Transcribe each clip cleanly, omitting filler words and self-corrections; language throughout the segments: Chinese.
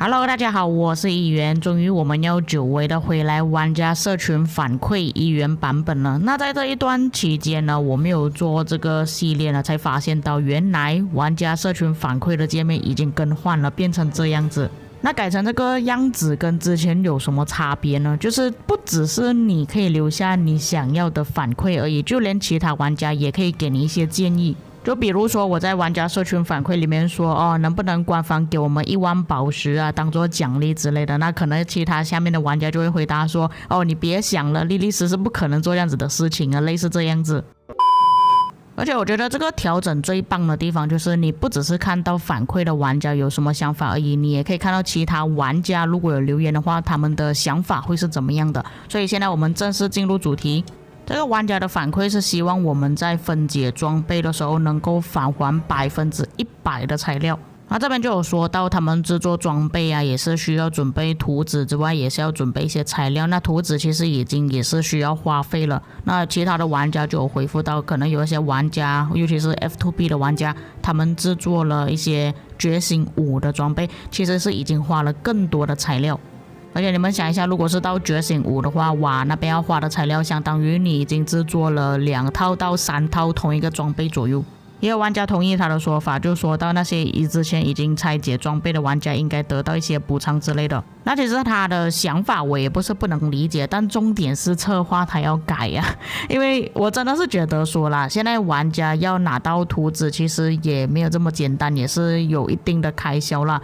Hello，大家好，我是议员。终于我们要久违的回来玩家社群反馈议员版本了。那在这一段期间呢，我没有做这个系列呢，才发现到原来玩家社群反馈的界面已经更换了，变成这样子。那改成这个样子跟之前有什么差别呢？就是不只是你可以留下你想要的反馈而已，就连其他玩家也可以给你一些建议。就比如说我在玩家社群反馈里面说能不能官方给我们1万宝石啊当做奖励之类的，那可能其他下面的玩家就会回答说你别想了，莉莉丝是不可能做这样子的事情啊，类似这样子。而且我觉得这个调整最棒的地方就是你不只是看到反馈的玩家有什么想法而已，你也可以看到其他玩家如果有留言的话，他们的想法会是怎么样的。所以现在我们正式进入主题。这个玩家的反馈是希望我们在分解装备的时候能够返还100%的材料。那这边就有说到他们制作装备啊，也是需要准备图纸之外，也是要准备一些材料。那图纸其实也是需要花费了。那其他的玩家就有回复到，可能有一些玩家，尤其是 F2B 的玩家，他们制作了一些觉醒5的装备，其实是已经花了更多的材料。而且你们想一下，如果是到觉醒5的话，哇，那边要花的材料相当于你已经制作了2套到3套同一个装备左右。也有玩家同意他的说法，就说到那些之前已经拆解装备的玩家应该得到一些补偿之类的。那其实他的想法我也不是不能理解，但重点是策划他要改呀。因为我真的是觉得说啦，现在玩家要拿到图纸其实也没有这么简单，也是有一定的开销啦。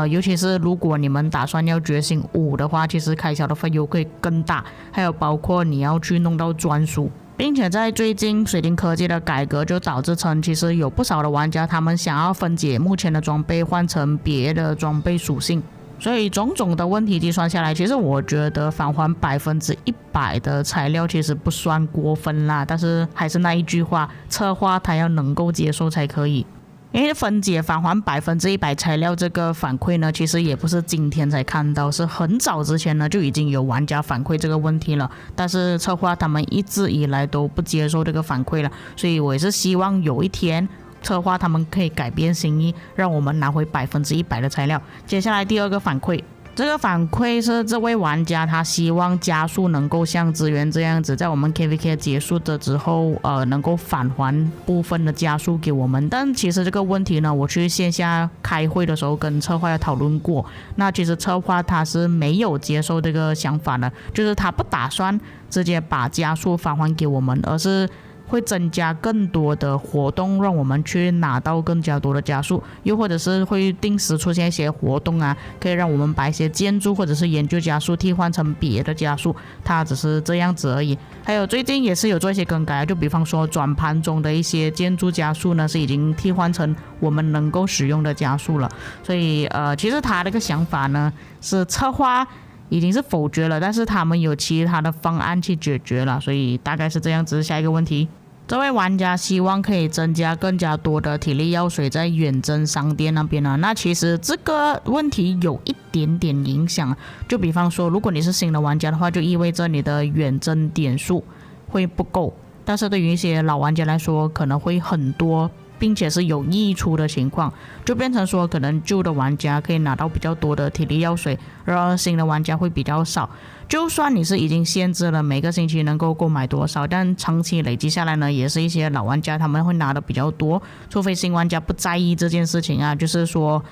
尤其是如果你们打算要觉醒5的话，其实开销的费用会更大，还有包括你要去弄到专属。并且在最近水晶科技的改革就导致成其实有不少的玩家他们想要分解目前的装备换成别的装备属性，所以种种的问题计算下来，其实我觉得返还100%的材料其实不算过分啦。但是还是那一句话，策划他要能够接受才可以。因为分解返还100%材料这个反馈呢，其实也不是今天才看到，是很早之前呢就已经有玩家反馈这个问题了，但是策划他们一直以来都不接受这个反馈了，所以我也是希望有一天策划他们可以改变心意，让我们拿回100%的材料。接下来第二个反馈。这个反馈是这位玩家他希望加速能够像资源这样子，在我们 KVK 结束的之后能够返还部分的加速给我们。但其实这个问题呢，我去线下开会的时候跟策划有讨论过，那其实策划他是没有接受这个想法的，就是他不打算直接把加速返还给我们，而是会增加更多的活动让我们去拿到更加多的加速，又或者是会定时出现一些活动啊，可以让我们把一些建筑或者是研究加速替换成别的加速，它只是这样子而已。还有最近也是有做一些更改，就比方说转盘中的一些建筑加速呢是已经替换成我们能够使用的加速了。所以其实他这个想法呢是策划已经是否决了，但是他们有其他的方案去解决了，所以大概是这样子。下一个问题，这位玩家希望可以增加更加多的体力药水在远征商店那边呢。那其实这个问题有一点点影响，就比方说如果你是新的玩家的话，就意味着你的远征点数会不够，但是对于一些老玩家来说可能会很多，并且是有溢出的情况，就变成说可能旧的玩家可以拿到比较多的体力药水，然后新的玩家会比较少。就算你是已经限制了每个星期能够购买多少，但长期累积下来呢，也是一些老玩家他们会拿的比较多，除非新玩家不在意这件事情啊，就是说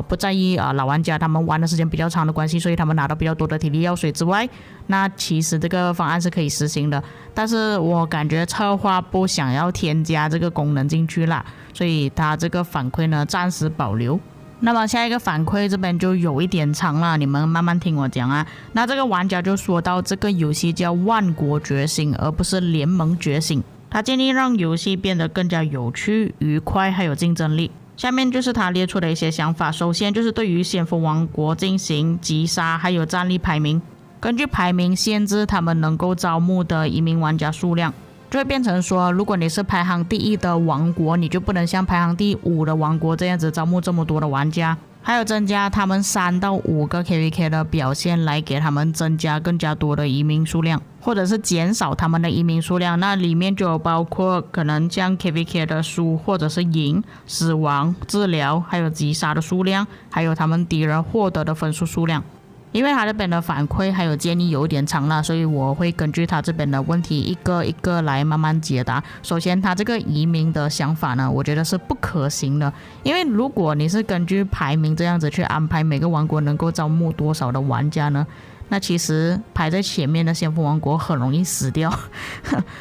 不在意老玩家他们玩的时间比较长的关系，所以他们拿到比较多的体力药水之外，那其实这个方案是可以实行的。但是我感觉策划不想要添加这个功能进去啦，所以他这个反馈呢暂时保留。那么下一个反馈这边就有一点长了，你们慢慢听我讲啊。那这个玩家就说到这个游戏叫万国觉醒而不是联盟觉醒，他建议让游戏变得更加有趣、愉快还有竞争力。下面就是他列出的一些想法，首先就是对于先锋王国进行击杀还有战力排名，根据排名限制他们能够招募的移民玩家数量，就会变成说如果你是排行第1的王国，你就不能像排行第5的王国这样子招募这么多的玩家。还有增加他们3到5个 KVK 的表现，来给他们增加更加多的移民数量，或者是减少他们的移民数量。那里面就有包括可能将 KVK 的输或者是赢、死亡、治疗，还有击杀的数量，还有他们敌人获得的分数数量。因为他这边的反馈还有建议有点长了，所以我会根据他这边的问题一个一个来慢慢解答。首先他这个移民的想法呢，我觉得是不可行的，因为如果你是根据排名这样子去安排每个王国能够招募多少的玩家呢，那其实排在前面的先锋王国很容易死掉。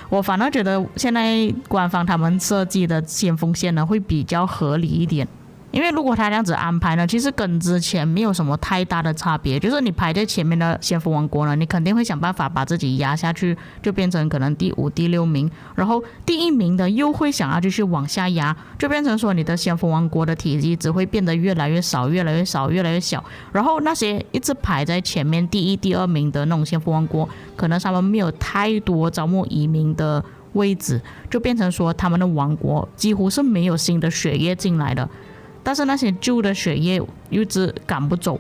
我反而觉得现在官方他们设计的先锋线呢会比较合理一点。因为如果他这样子安排呢，其实跟之前没有什么太大的差别，就是你排在前面的先锋王国呢，你肯定会想办法把自己压下去，就变成可能第5、第6名，然后第1名的又会想要继续往下压，就变成说你的先锋王国的体积只会变得越来越少，越来越少，越来越小，然后那些一直排在前面第1、第2名的那种先锋王国，可能他们没有太多招募移民的位置，就变成说他们的王国几乎是没有新的血液进来的。但是那些旧的血液又一直赶不走，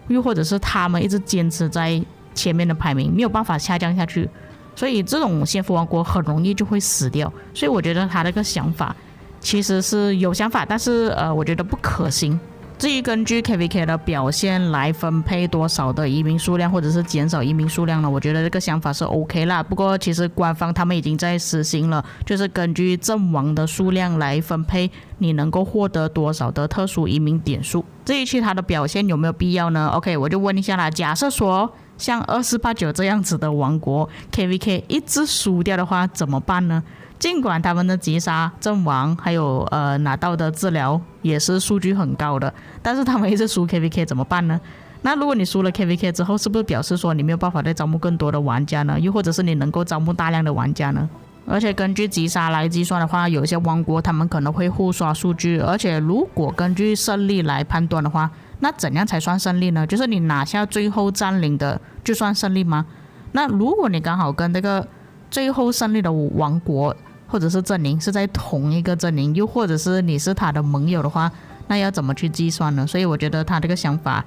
又或者是他们一直坚持在前面的排名，没有办法下降下去，所以这种先锋王国很容易就会死掉。所以我觉得他这个想法其实是有想法，但是我觉得不可行。至于根据 KVK 的表现来分配多少的移民数量，或者是减少移民数量呢，我觉得这个想法是 OK 啦。不过其实官方他们已经在实行了，就是根据阵亡的数量来分配你能够获得多少的特殊移民点数。至于其他的表现有没有必要呢？ OK， 我就问一下啦，假设说像2489这样子的王国 KVK 一直输掉的话怎么办呢？尽管他们的击杀、阵亡还有拿到的治疗也是数据很高的，但是他们一直输 KVK 怎么办呢？那如果你输了 KVK 之后，是不是表示说你没有办法再招募更多的玩家呢？又或者是你能够招募大量的玩家呢？而且根据击杀来计算的话，有一些王国他们可能会互刷数据，而且如果根据胜利来判断的话，那怎样才算胜利呢？就是你拿下最后占领的就算胜利吗？那如果你刚好跟这个最后胜利的王国或者是阵营是在同一个阵营，又或者是你是他的盟友的话，那要怎么去计算呢？所以我觉得他这个想法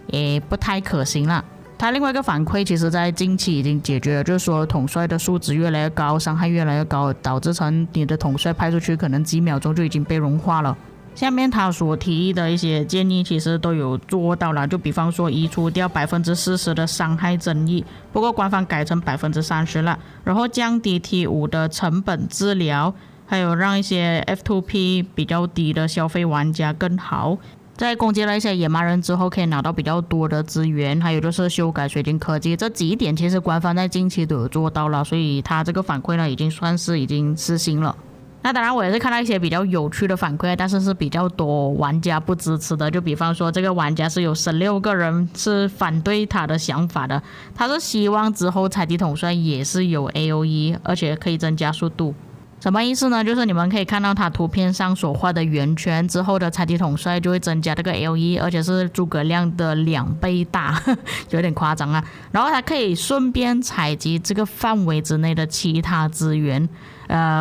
也不太可行啦。他另外一个反馈其实在近期已经解决了，就是说统帅的数值越来越高，伤害越来越高，导致成你的统帅派出去可能几秒钟就已经被融化了。下面他所提议的一些建议其实都有做到了，就比方说移除掉40%的伤害争议，不过官方改成30%了，然后降低 T5 的成本治疗，还有让一些 F2P 比较低的消费玩家更好。在攻击了一些野蛮人之后，可以拿到比较多的资源，还有就是修改水晶科技，这几点其实官方在近期都有做到了，所以他这个反馈呢，已经算是已经实行了。那当然我也是看到一些比较有趣的反馈，但是是比较多玩家不支持的，就比方说这个玩家是有16个人是反对他的想法的，他是希望之后采集统帅也是有 AOE， 而且可以增加速度。什么意思呢？就是你们可以看到他图片上所画的圆圈之后的采集统帅就会增加这个 AOE， 而且是诸葛亮的2倍大，有点夸张啊。然后他可以顺便采集这个范围之内的其他资源。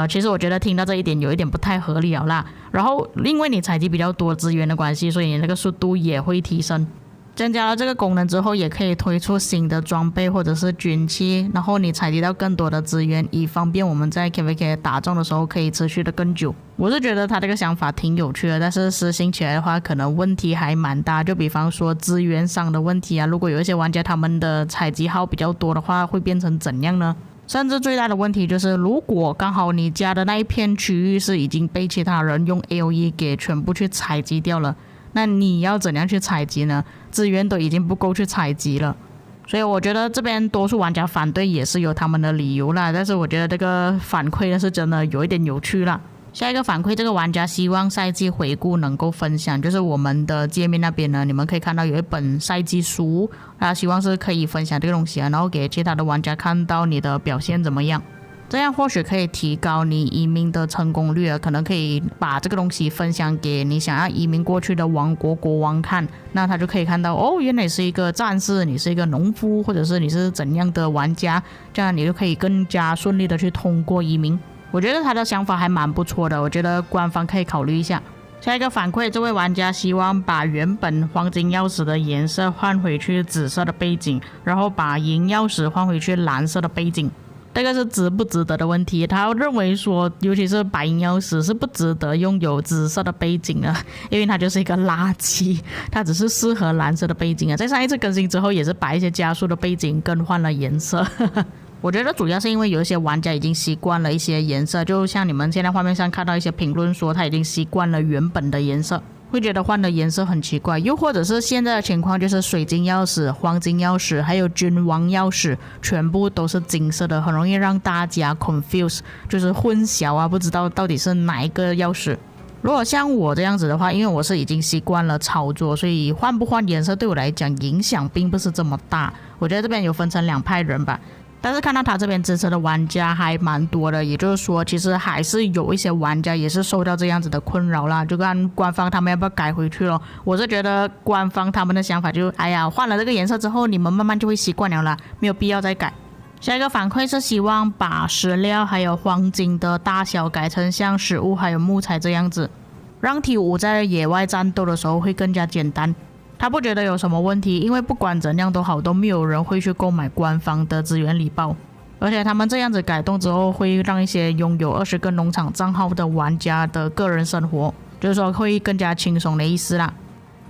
其实我觉得听到这一点有一点不太合理了啦。然后因为你采集比较多资源的关系，所以你那个速度也会提升。增加了这个功能之后，也可以推出新的装备或者是军器，然后你采集到更多的资源，以方便我们在 KVK 打中的时候可以持续的更久。我是觉得他这个想法挺有趣的，但是实行起来的话可能问题还蛮大，就比方说资源上的问题啊，如果有一些玩家他们的采集号比较多的话，会变成怎样呢？甚至最大的问题就是，如果刚好你家的那一片区域是已经被其他人用 AOE 给全部去采集掉了，那你要怎样去采集呢？资源都已经不够去采集了。所以我觉得这边多数玩家反对也是有他们的理由啦，但是我觉得这个反馈呢是真的有一点有趣啦。下一个反馈，这个玩家希望赛季回顾能够分享，就是我们的界面那边呢，你们可以看到有一本赛季书，他希望是可以分享这个东西啊，然后给其他的玩家看到你的表现怎么样，这样或许可以提高你移民的成功率啊，可能可以把这个东西分享给你想要移民过去的王国国王看，那他就可以看到哦，原来是一个战士，你是一个农夫，或者是你是怎样的玩家，这样你就可以更加顺利的去通过移民。我觉得他的想法还蛮不错的，我觉得官方可以考虑一下。下一个反馈，这位玩家希望把原本黄金钥匙的颜色换回去紫色的背景，然后把银钥匙换回去蓝色的背景。这个是值不值得的问题，他认为说，尤其是白银钥匙是不值得拥有紫色的背景的，因为它就是一个垃圾，它只是适合蓝色的背景啊。在上一次更新之后，也是把一些加速的背景更换了颜色。我觉得主要是因为有一些玩家已经习惯了一些颜色，就像你们现在画面上看到一些评论说他已经习惯了原本的颜色，会觉得换的颜色很奇怪。又或者是现在的情况就是水晶钥匙、黄金钥匙还有君王钥匙全部都是金色的，很容易让大家 confuse， 就是混淆啊，不知道到底是哪一个钥匙。如果像我这样子的话，因为我是已经习惯了操作，所以换不换颜色对我来讲影响并不是这么大。我觉得这边有分成两派人吧，但是看到他这边支持的玩家还蛮多的，也就是说其实还是有一些玩家也是受到这样子的困扰啦，就看官方他们要不要改回去咯。我是觉得官方他们的想法就哎呀，换了这个颜色之后你们慢慢就会习惯了啦，没有必要再改。下一个反馈是希望把石料还有黄金的大小改成像食物还有木材这样子，让 T5 在野外战斗的时候会更加简单。他不觉得有什么问题，因为不管怎样都好，都没有人会去购买官方的资源礼包，而且他们这样子改动之后，会让一些拥有20个农场账号的玩家的个人生活，就是说会更加轻松的意思啦。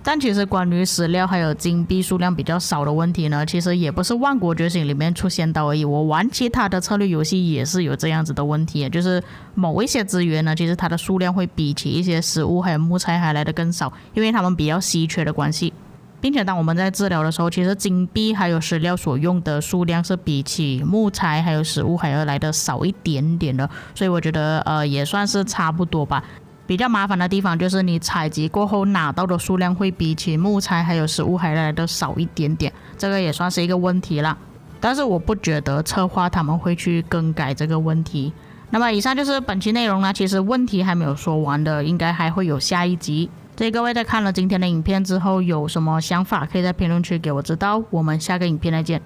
但其实关于石料还有金币数量比较少的问题呢，其实也不是万国觉醒里面出现到而已，我玩其他的策略游戏也是有这样子的问题，就是某一些资源呢，其实它的数量会比起一些食物还有木材还来的更少，因为它们比较稀缺的关系。并且当我们在治疗的时候，其实金币还有石料所用的数量是比起木材还有食物还要来的少一点点的，所以我觉得也算是差不多吧。比较麻烦的地方就是你采集过后拿到的数量会比起木材还有食物还来的少一点点，这个也算是一个问题啦。但是我不觉得策划他们会去更改这个问题。那么以上就是本期内容啦，其实问题还没有说完的，应该还会有下一集。所以各位在看了今天的影片之后有什么想法，可以在评论区给我知道。我们下个影片再见。